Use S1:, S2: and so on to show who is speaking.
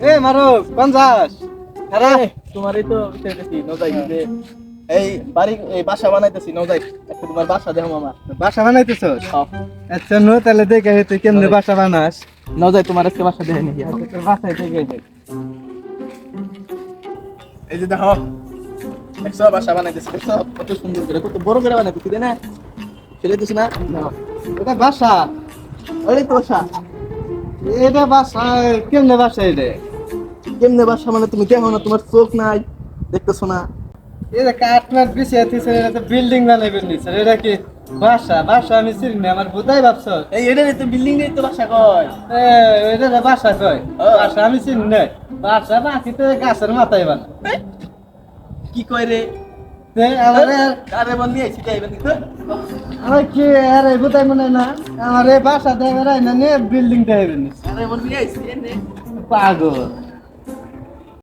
S1: এ মারো 50
S2: আরে তোমারই তো সেটাছি নজাই যে এই বাড়ি এই বাসা বানাইতেছি নজাই একটু তোমার বাসা দেখো মামা।
S1: বাসা বানাইতেছ?
S2: হ্যাঁ।
S1: আচ্ছা নো তাহলে দেখে তুই কেমনে বাসা বানাস।
S2: নজাই তোমার আজকে বাসা দেখে নাকি
S1: তোর বাসায় দেখে দে।
S2: এই যে দেখো একশো বাসা বানাইতেছি দেখছো কত সুন্দর করে কত বড় করে বানাইতেছি তাই না সেটাই তো না
S1: এটা বাসা?
S2: ওই তো বাসা
S1: এটা বাসা কেমনে বাসা এটা?
S2: কেমনে বাসা মানে তুমি দেখো না তোমার চোখ নাই দেখতেছো না
S1: এটা কাঠমাট বিছিয়ে দিছে, এটা তো বিল্ডিং বানাইবেন নি স্যার। এটা কি বাসা? বাসা আমি চিনি না, আমার বোধাই ভাবছ।
S2: এই এটা তো বিল্ডিং এই তো বাসা কয়
S1: এটা তো বাসা কয়?
S2: ও।
S1: বাসা আমি চিনি না। বাসা বাকি তো গাছের মাথায় বানা।
S2: কি কয় রে
S1: আমার
S2: আরে বন্ধু আইছি তাই বন্ধু
S1: আমার কি আরে বোধাই মনে হয় না। আমার এই বাসা দেবে না, বিল্ডিং দেবে নি।
S2: আরে বন্ধু আইছি এনে
S1: পাগল।